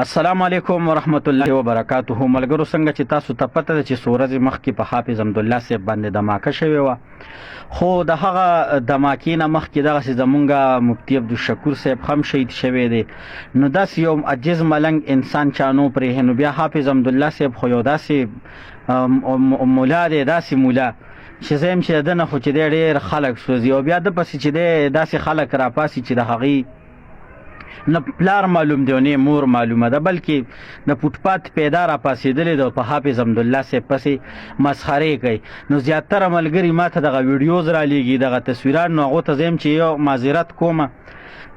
السلام علیکم ورحمت الله وبرکاتہ. ملګرو څنګه چې تاسو ته پته ده چې څو ورځې مخکې په حافظ حمدالله صاحب باندې دماکه شوې وه، خو د هغه دماکې نه مخکې دغسې زمونږ مفتي عبدالشکور صاحب هم شهید شوی دی. نو داسې یو عجز ملنګ انسان چا نو پرېښی، نو بیا حافظ حمدالله صاحب خو یو داسې مولا دی، داسې مولا چې زه یم چې د ده نه خو چې دی ډېر خلک سوځي، او بیا د پسې چې دی داسې خلک راپاسي چې د هغې نه پلار معلوم دی او نه مور معلومه ده، بلکې د فوټپات پیدا را پاسېدلی ده او په حافظ حمدالله صاحب پسې مسخرې کوي. نو زیاتره ملګري ما ته دغه ویډیوز را لیږي، دغه تصویران، نو هغو ته زه یم چې یو معذرت کومه.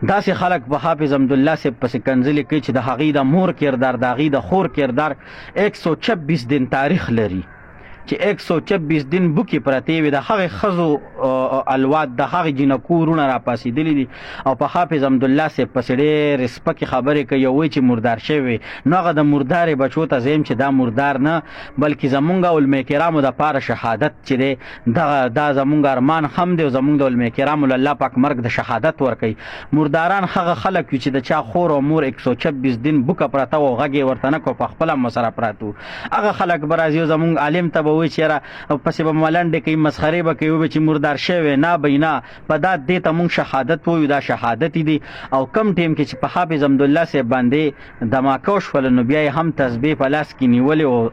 داسې خلک په حافظ حمدالله صاحب پسې کنځلې کوي چې د هغې د مور کردار، د هغې د خور کردار 126 دن تاریخ لري، چې 126 دن بوکې پرتې وي، د هغې ښځو الواد، د هغې جینکو وروڼه راپاسېدلي دي او په حافظ حمدالله صاحب پسې ډېرې سپکې خبرې کوي او وایي چې مردار شوی. نو هغه د مردارې بچو ته زه یم چې دا مردار نه، بلکې زمونږ علما کرامو دپاره شهادت چې دی دا زمونږ ارمان هم دی او زمونږ د علما کرامو له الله پاک مرګ د شهادت ورکوي. مرداران هغه خلک وي چې د چا خور او مور 126 دن بوکه پرته وه او غږ یې ورته نه کو، په خپله هم ورسره پراته وو. هغه خلک به راځي او زمونږ عالم ته به وایي چې یاره پسې به ملنډې کوي، مسخرې به کوي، وبه چې مردار شوی نه به نه، په دا دې ته مونږ شهادت وایو، دا شهادت دي. او کم ټیم کې چې په حافظ حمدالله صاحب باندې دماکه وشوله، نو بیا یې هم تسبیح په لاس کې نیولې او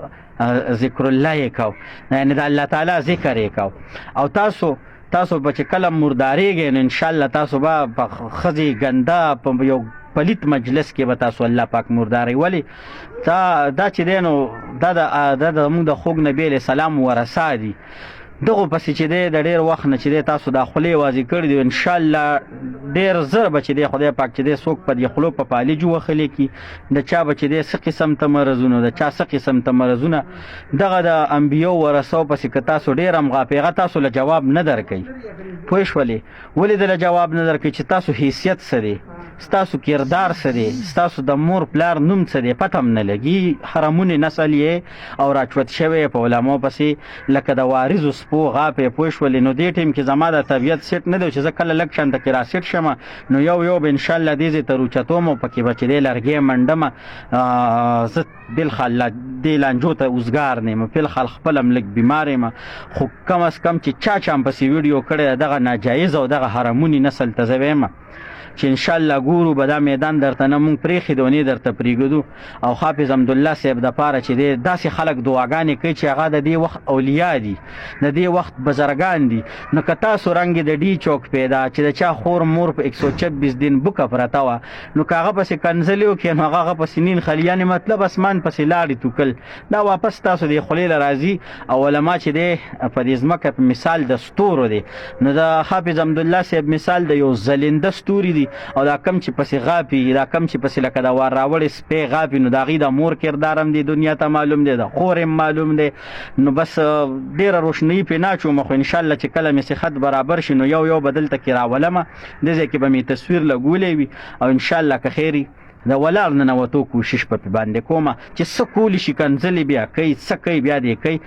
ذکر الله یې کو، یعنې د الله تعالی ذکر یې کو. او تاسو به چې کله مردارېږئ نو انشاءالله تاسو به په ښځې ګنده په یو پلیت مجلس کې به تاسو الله پاک مردارئ. ولې دا چې دی نو دا زموږ د خوږ نبي علیه السلام ورثه دي. دغو پسې چې دی د ډېر وخت نه چې دی تاسو دا خولې وازې کړي دي، انشاءالله ډېر زر به چې دی خدای پاک چې دی څوک په دې خولو په پالج وخلي کي، د چا به چې دی څه قسم ته مرضونه، د چا څه قسم ته مرضونه. دغه د انبیو ورثو پسې که تاسو ډېر هم غاپېغه تاسو له جواب نه درکوي. پوه شولې؟ ولې دله جواب نه درکوي؟ چې تاسو حیثیت څه دی، ستاسو کردار څه دی، ستاسو د مور پلار نوم څه دی، پته هم نه لګي. حرمونې نسل یې او راچوت شوی په علماو پسې لکه د وارثو سپو غاپې. پوه شولې؟ نو دې ټیم کې زما د طبیعت سیټ نه دی چې زه کله لږ شانته کې را سیټ شم، نو یو به انشاءالله دې ځای ته روچتوم او پکې به چې دی لرګی منډم. زه بالخال دې لانجو ته اوزګار نه یم، بالخال خپل هم لږ بیمار یم، خو کم از کم چې چا هم پسې ویډیو کړی دغه ناجایز او دغه حرمونې نسل ته زه وایم چې انشاءالله ګورو به دا میدان درته نه مونږ پرېښي دو، نه درته پرېږدو. او حافظ حمدالله صاحب دپاره چې دی داسې خلک دعاګانې کوي چې هغه د دې وخت اولیاء دي، د دې وخت بزرګان دي. نو که تاسو رنګ د ډي چوک پیدا چې د چا خور مور په 126 دن بوکه پرته وه، نو که هغه پسې کنځلې وکړي نو هغه پسې نین خلیانې مطلب اسمان پسې لاړې توکل، دا واپس تاسو دې خولې له راځي. او علما چې دی په دې ځمکه په مثال د ستورو دی، نو د حافظ حمدالله صاحب مثال د یو ځلنده ستوري دی. او دا کم چې پسې غاپي، دا کم چې پسې لکه د وار راوړې سپی غاپي، نو د هغې د مور کردار هم دی دنیا ته معلوم دی، د خور هم معلوم دی. نو بس ډېره روشنایي پرې نه اچوم، خو انشاءالله چې کله مې صحت برابر شي نو یو به دلته کې راولمه، دې ځای کې به مې تصویر لګولی وي او انشاءالله که خیر د ولاړ ننوتو کوشش په باندې کومه چې څه کولی شي کنځلې بیا کوي، څه کوي بیا دې کوي.